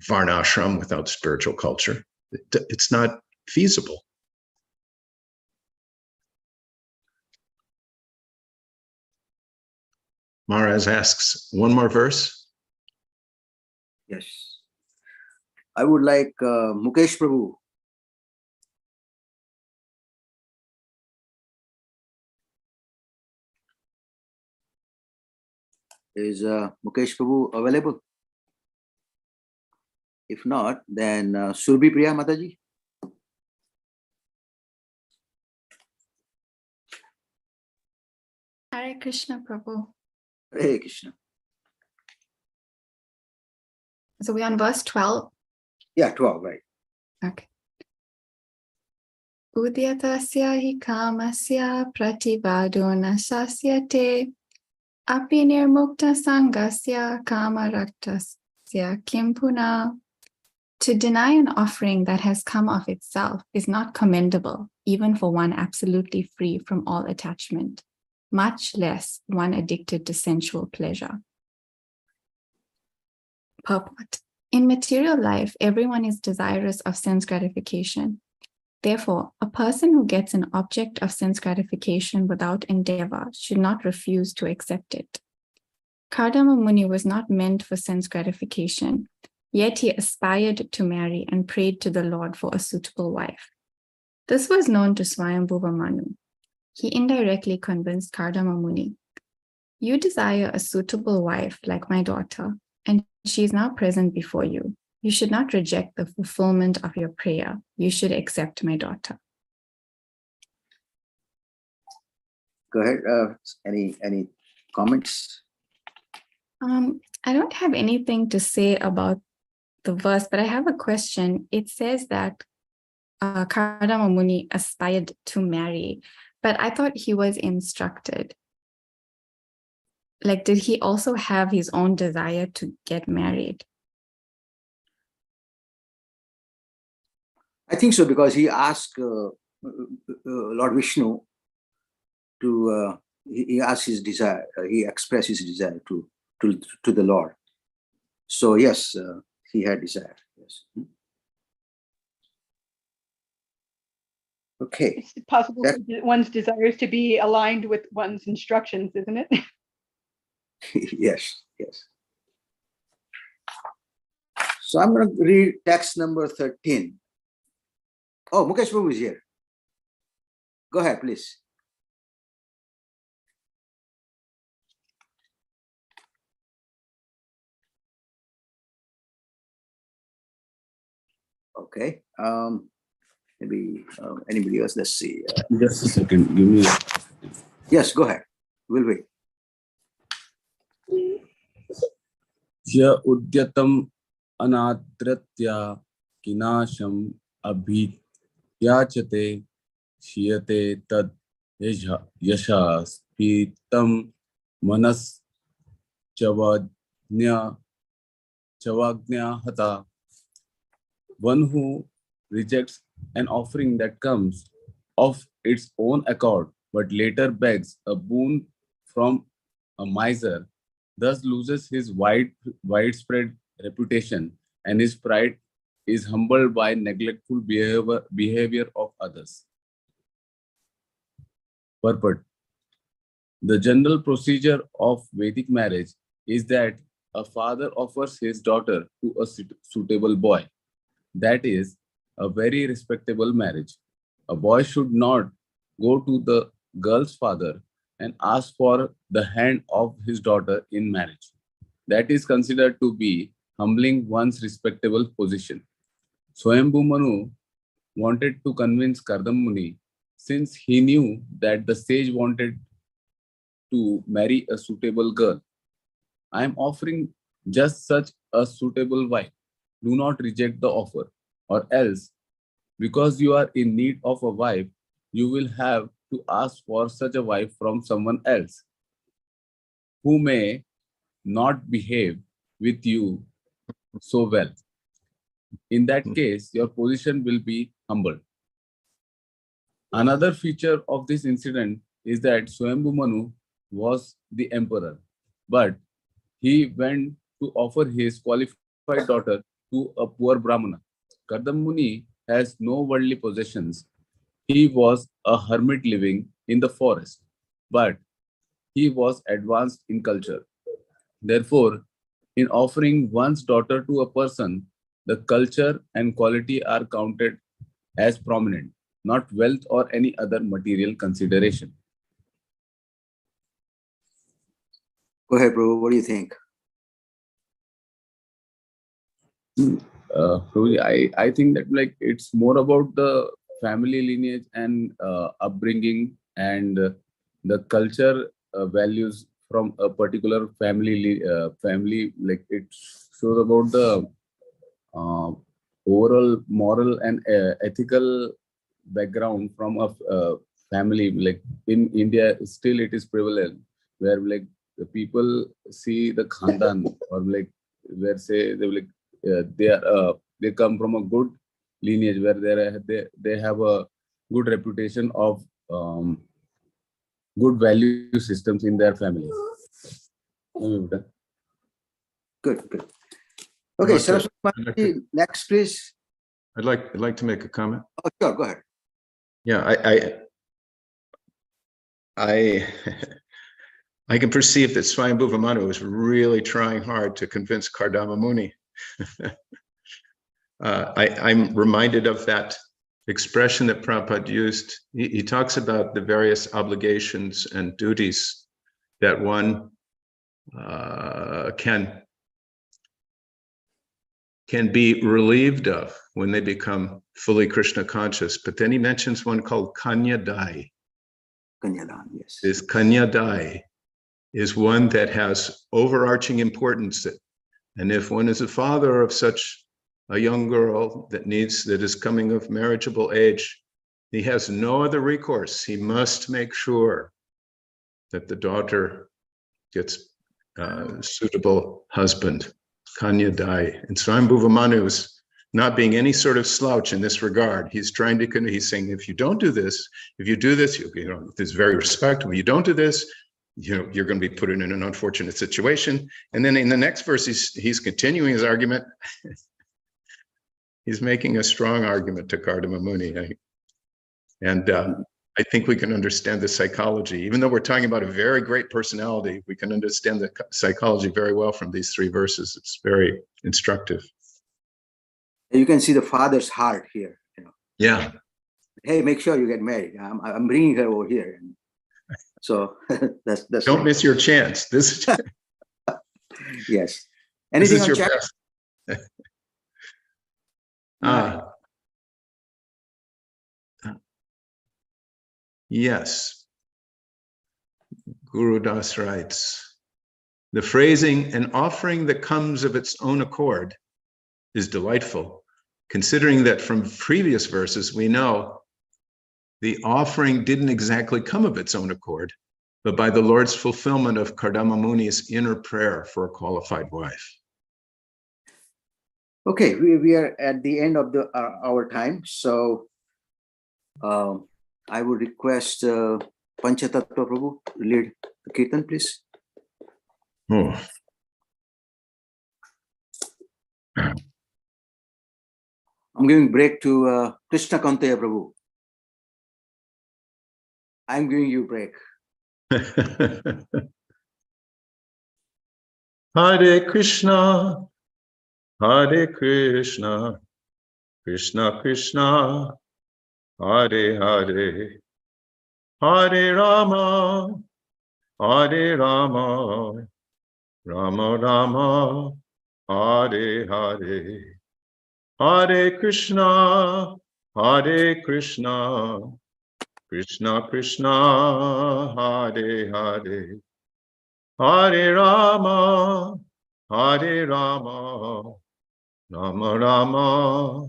Speaker 5: varnashram without spiritual culture. It's not feasible. Maharaj asks, one more verse?
Speaker 1: Yes. I would like Mukesh Prabhu. Is Mukesh Prabhu available? If not, then Surbhi Priya Mataji.
Speaker 8: Hare Krishna Prabhu.
Speaker 1: Hare Krishna.
Speaker 8: So we're on verse 12.
Speaker 1: Yeah, 12, right.
Speaker 8: Okay. Udyatasya hi kamasya prativadona sasyate api nirmukta sangasya kamaraktasya kimpuna. To deny an offering that has come of itself is not commendable, even for one absolutely free from all attachment, much less one addicted to sensual pleasure. Purport. In material life, everyone is desirous of sense gratification. Therefore, a person who gets an object of sense gratification without endeavor should not refuse to accept it. Kardama Muni was not meant for sense gratification, yet he aspired to marry and prayed to the Lord for a suitable wife. This was known to Swayambhuva Manu. He indirectly convinced Kardama Muni, "You desire a suitable wife like my daughter, and she is now present before you. You should not reject the fulfillment of your prayer. You should accept my daughter."
Speaker 1: Go ahead. Any comments?
Speaker 8: I don't have anything to say about the verse, but I have a question. It says that Kardama Muni aspired to marry, but I thought he was instructed. Like, did he also have his own desire to get married?
Speaker 1: I think so, because he asked Lord Vishnu to, he asked his desire, he expressed his desire to the Lord. So yes, he had desire. Yes. Okay.
Speaker 6: It's possible for one's desires to be aligned with one's instructions, isn't it?
Speaker 1: Yes, yes. So I'm going to read text number 13. Oh, Mukesh Prabhu is here. Go ahead, please. Okay. Maybe anybody else? Let's see.
Speaker 7: Just a second. Give me.
Speaker 1: Yes, go ahead. We'll wait.
Speaker 7: य उद्यतम अनाद्रत्या किनाशम अभियाचते क्षीयते तद यशास्पीतम मनश्चवज्ञ हता. One who rejects an offering that comes of its own accord, but later begs a boon from a miser, thus loses his widespread reputation, and his pride is humbled by neglectful behavior of others. Purport. The general procedure of Vedic marriage is that a father offers his daughter to a suitable boy. That is a very respectable marriage. A boy should not go to the girl's father and ask for the hand of his daughter in marriage. That is considered to be humbling one's respectable position. Swayambhu Manu wanted to convince Kardama Muni, since he knew that the sage wanted to marry a suitable girl. I am offering just such a suitable wife. Do not reject the offer, or else, because you are in need of a wife, you will have to ask for such a wife from someone else who may not behave with you so well. In that case, your position will be humbled. Another feature of this incident is that Swayambhu Manu was the emperor, but he went to offer his qualified daughter to a poor Brahmana. Kardama Muni has no worldly possessions. He was a hermit living in the forest, but he was advanced in culture. Therefore, in offering one's daughter to a person, the culture and quality are counted as prominent, not wealth or any other material consideration.
Speaker 1: Go ahead, bro. What do you think?
Speaker 7: I think that like it's more about the family lineage and upbringing and the culture values from a particular family. Like it shows about the uh, overall moral and ethical background from a family. Like in India, still it is prevalent where like the people see the khandan or like where say they come from a good lineage where they have a good reputation of good value systems in their family.
Speaker 1: Good, good. Okay,
Speaker 5: I'd like to-
Speaker 1: Saraswati, next, please.
Speaker 5: I'd like to make a comment.
Speaker 1: Oh, sure, go ahead.
Speaker 5: Yeah, I can perceive that Swayambhuva Manu is really trying hard to convince Kardama Muni. I'm reminded of that expression that Prabhupada used. He talks about the various obligations and duties that one can be relieved of when they become fully Krishna conscious. But then he mentions one called Kanyadai.
Speaker 1: Kanyadan, yes.
Speaker 5: This Kanyadai is one that has overarching importance. And if one is a father of such a young girl that is coming of marriageable age, he has no other recourse. He must make sure that the daughter gets a suitable husband. Kanyadai. And Swayambhuva Manu is not being any sort of slouch in this regard. He's trying to, he's saying, if you don't do this, if you do this, this is very respectable. You don't do this, you're going to be put in an unfortunate situation. And then in the next verse, he's continuing his argument. He's making a strong argument to Kardama Muni. I think we can understand the psychology. Even though we're talking about a very great personality, we can understand the psychology very well from these three verses. It's very instructive.
Speaker 1: You can see the father's heart here.
Speaker 5: Yeah.
Speaker 1: Hey, make sure you get married. I'm bringing her over here. So that's
Speaker 5: Don't miss your chance. This
Speaker 1: yes. Anything on
Speaker 5: your
Speaker 1: chat?
Speaker 5: best. Yes. Guru Das writes, The phrasing, an offering that comes of its own accord, is delightful, considering that from previous verses we know the offering didn't exactly come of its own accord, but by the Lord's fulfillment of Kardama Muni's inner prayer for a qualified wife.
Speaker 1: Okay, we are at the end of our time. So I would request Panchatattva Prabhu to lead the Kirtan, please.
Speaker 5: Oh.
Speaker 1: I'm giving break to Krishna Kantaya Prabhu. I'm giving you break.
Speaker 5: Hare Krishna, Hare Krishna, Krishna Krishna, Hare Hare, Hare Rama, Hare Rama, Rama Rama, Hare Hare, Hare Krishna, Hare Krishna, Krishna Krishna, Hare Hare, Hare Rama, Hare Rama, Rama Rama,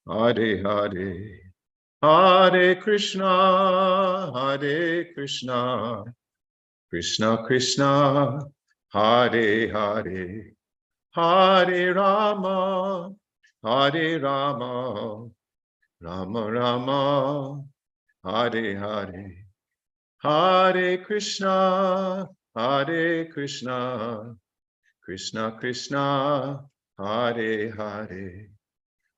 Speaker 5: Hare Hare, Hare Krishna, Hare Krishna, Krishna Krishna, Hare Hare, Hare Rama, Hare Rama, Rama Rama, Hare Hare, Hare Krishna, Hare Krishna, Krishna Krishna, Hare Hare,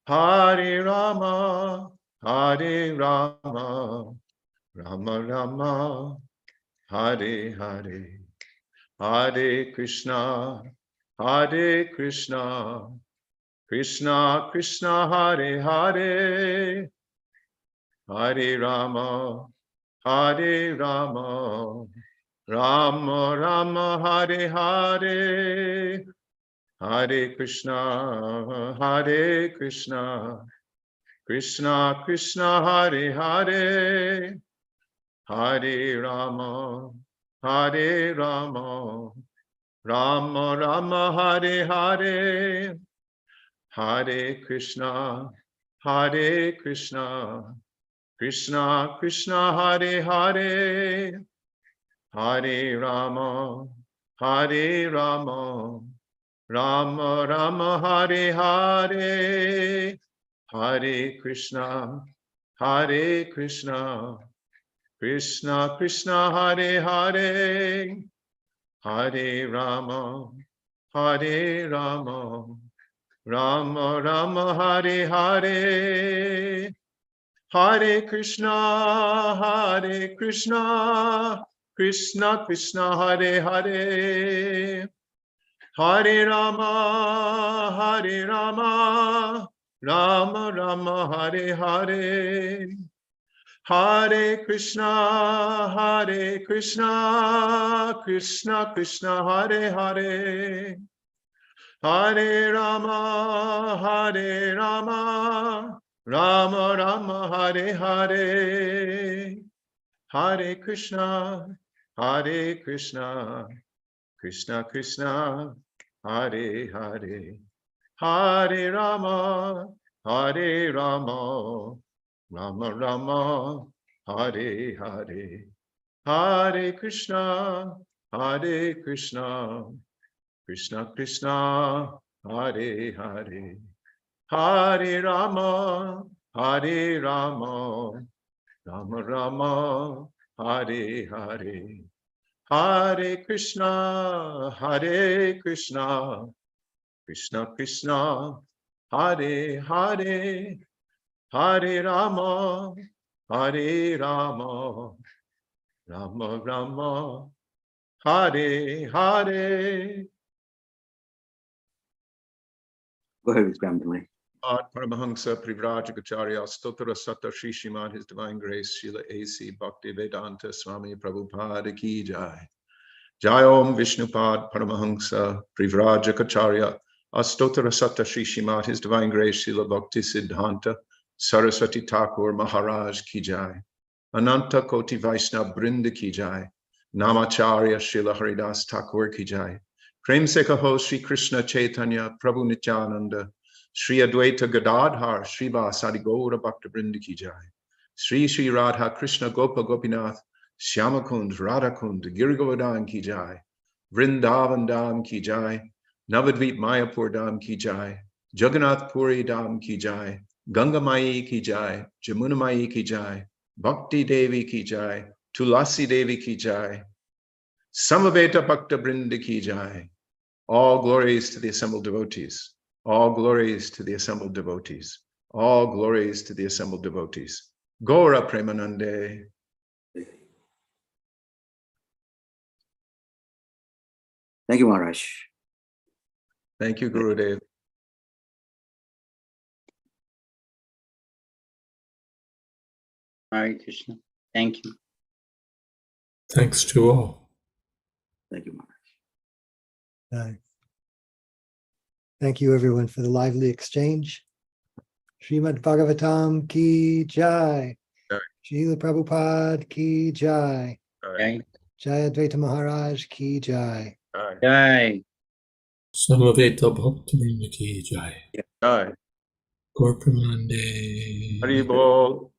Speaker 5: Hare Rama, Hare Rama, Rama Rama, Hare Hare, Hare Krishna, Hare Krishna, Krishna Krishna, Hare Hare, Hare Rama, Hare Rama, Rama Rama, Hare Hare, Hare Krishna, Hare Krishna, Krishna Krishna, Hare Hare, Hare Rama, Hare Rama, Rama Rama, Hare Hare, Hare Krishna, Hare Krishna, Krishna Krishna, Hare Hare, Hare Rama, Hare Rama, Rama Rama, Hare Hare, Hare Krishna, Hare Krishna, Krishna Krishna, Hare Hare, Hare Rama, Hare Rama, Rama Rama, Hare Hare, Hare Krishna, Hare Krishna, Krishna Krishna, Hare Hare, Hare Rama, Hare Rama, Rama Rama, Hare Hare, Hare Krishna, Hare Krishna, Krishna Krishna, Hare Hare, Hare Rama, Hare Rama, Rama Rama, Hare Hare, Hare Krishna, Hare Krishna, Krishna Krishna, Hare Hare, Hare Rama, Hare Rama, Rama Rama, Hare Hare, Hare Krishna, Hare Krishna, Krishna Krishna, Hare Hare, Hare Rama, Hare Rama, Rama Rama, Hare Hare, Hare Krishna, Hare Krishna, Krishna Krishna, Hare Hare, Hare Rama, Hare Rama, Rama Rama, Hare Hare.
Speaker 1: Go ahead with Brahma.
Speaker 5: Paramahamsa Privrajagacharya Stotra Sata Shri Srimad, His Divine Grace, Srila A.C. Bhakti Vedanta Swami Prabhupada Ki Jai. Jai Om Vishnupad Paramahamsa Privrajagacharya Astotra Sata Shri Srimad, His Divine Grace, Srila Bhakti Siddhanta Saraswati Thakur Maharaj Ki Jai. Ananta Koti Vaishnav Brinda Ki Jai. Namacharya Srila Haridas Thakur Ki Jai. Prem se kaho Shri Krishna Chaitanya Prabhu Nityananda Shri Advaita Gadadhar Shri Vasadi Gaura Bhakta Vrinda ki jai. Shri Shri Radha Krishna Gopa Gopinath Shyamakund Radhakund Giri Govardhan ki jai. Vrindavan Dham ki jai. Navadvip Mayapur Dham ki jai. Jagannath Puri Dham ki jai. Ganga Mai ki jai. Jamuna Mai ki jai. Bhakti Devi ki jai. Tulasi Devi ki jai. Samaveta Bhakta Vrinda ki jai. All glories to the assembled devotees. All glories to the assembled devotees. All glories to the assembled devotees. Gaura Premanande.
Speaker 1: Thank you, Maharaj.
Speaker 5: Thank you, Gurudev.
Speaker 3: Hare Krishna. Thank you.
Speaker 9: Thanks to all.
Speaker 1: Thank you, Maharaj.
Speaker 2: Thank you, everyone, for the lively exchange. Srimad Bhagavatam ki jai.
Speaker 5: Jai.
Speaker 2: Srila Prabhupada ki jai.
Speaker 3: Jai.
Speaker 2: Jayadvaita Maharaj ki jai.
Speaker 3: Jai.
Speaker 9: Samaveta Bhaktivinoda ki jai.
Speaker 5: Jai.
Speaker 9: Gaur Premanande.
Speaker 5: Hari Bol.